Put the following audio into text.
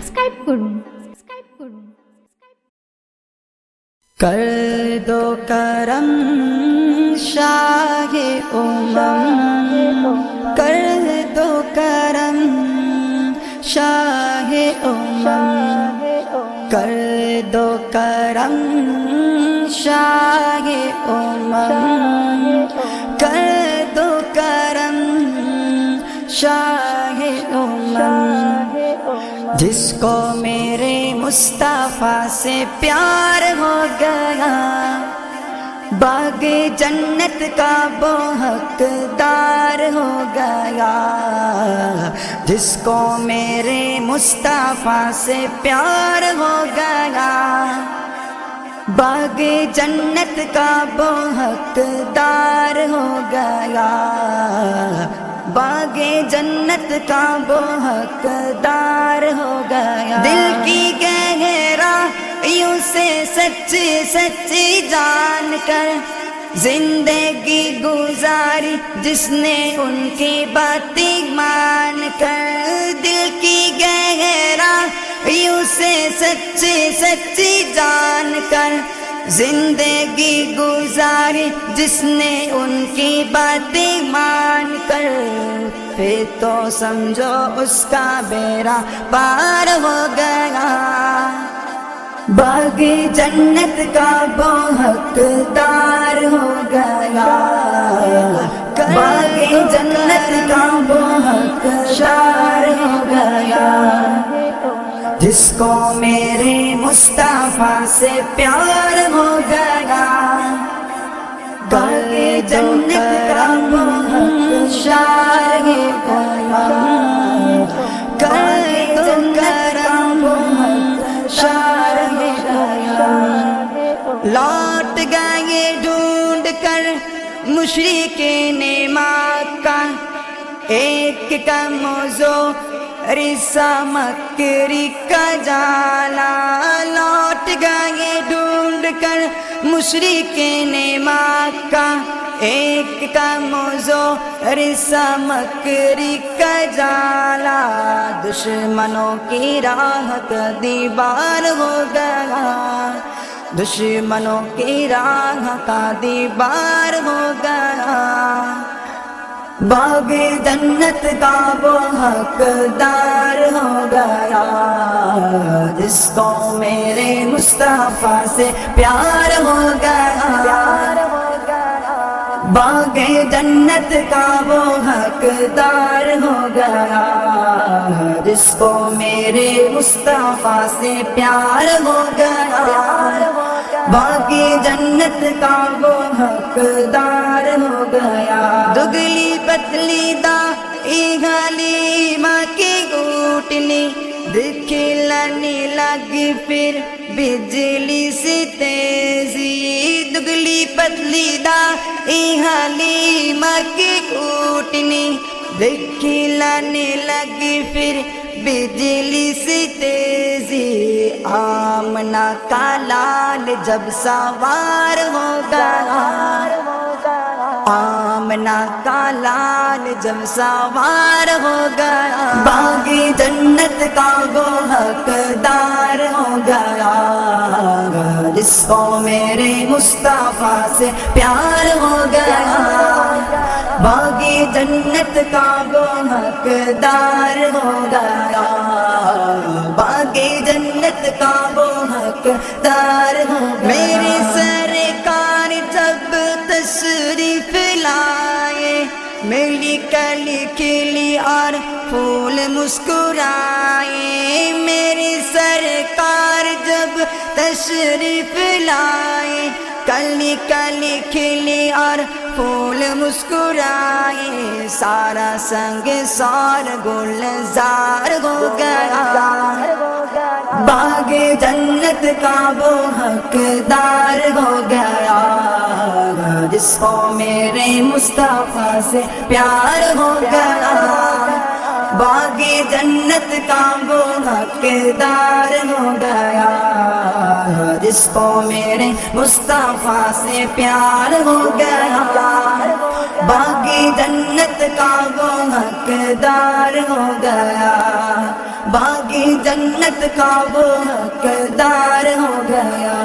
Subscribe করুন। کر دو کرم شاہ امم، کر دو کرم شاہ امم، کر دو کرم شاہ امم، کر دو کرم شاہ امم، جس کو میرے مصطفیٰ سے پیار ہو گیا، باغ جنت کا وہ حقدار ہو گیا، جس کو میرے مصطفیٰ سے پیار ہو گیا، باغ جنت کا وہ حقدار ہو گیا، باغ جنت کا وہ حقدار ہو گیا۔ دل کی گہرائیوں سے سچی سچی جان کر زندگی گزاری جس نے ان کی باتیں مان کر، دل کی گہرائیوں سے سچی سچی جان کر زندگی گزاری جس نے ان کی باتیں مان کر، پھر تو سمجھو اس کا بیڑا پار ہو گیا، باغ جنت کا وہ حقدار ہو گیا، باغ جنت کا وہ حقدار ہو گیا، جس کو میرے مصطفیٰ سے پیار ہو گیا، باغ جنت کا وہ شاہ امم، کر دو کرم شاہ امم، لوٹ گئے ڈھونڈ کر مشرکین مکہ، ایک کا موضوع رسا مکری کا جالا، لوٹ گئے ڈھونڈ کر مشرکین مکہ، ایک کا موضوع رسا مکری کا جالا، دشمنوں کی راہ کا دیوار ہو گیا، دشمنوں کی راہ کا دیوار ہو گیا، باغ جنت کا وہ حقدار ہو گیا، جس کو میرے مصطفیٰ سے پیار ہو گیا، باغ جنت کا وہ حقدار ہو گیا، جس کو میرے مصطفیٰ سے پیار ہو گیا، باغ جنت کا وہ حقدار ہو گیا، دگلی پتلی دائی حلیمہ کی گھوٹنی دکھلانے لگی پھر بجلی سے تیزی، دگلی پتلی دائی حلیمہ کی گھوٹنی دکھلانے لگی پھر بجلی سے تیزی، آمنہ کا لال جب سوار ہو گیا، آمنہ کا لال جب سوار ہو گیا، باغ جنت کا وہ حقدار ہو گیا، جس کو میرے مصطفیٰ سے پیار ہو گیا، باغ جنت کا وہ حقدار ہو گیا، باغ جنت کا وہ حقدار ہو گیا، میری سرکار جب تشریف لائے، میری کلی کھلی اور پھول مسکرائے، میری سرکار جب تشریف لائے، کلی کلی کھلی اور پھول مسکرائے، سارا سنگ سار گلزار ہو گیا، باغ جنت کا وہ حقدار ہو گیا، جس کو میرے مصطفیٰ سے پیار ہو گیا، باغ جنت کا وہ حقدار ہو گیا، جس کو میرے مصطفیٰ سے پیار ہو گیا، باغ جنت کا وہ حقدار ہو گیا، باغی جنت کا وہ حقدار ہو گیا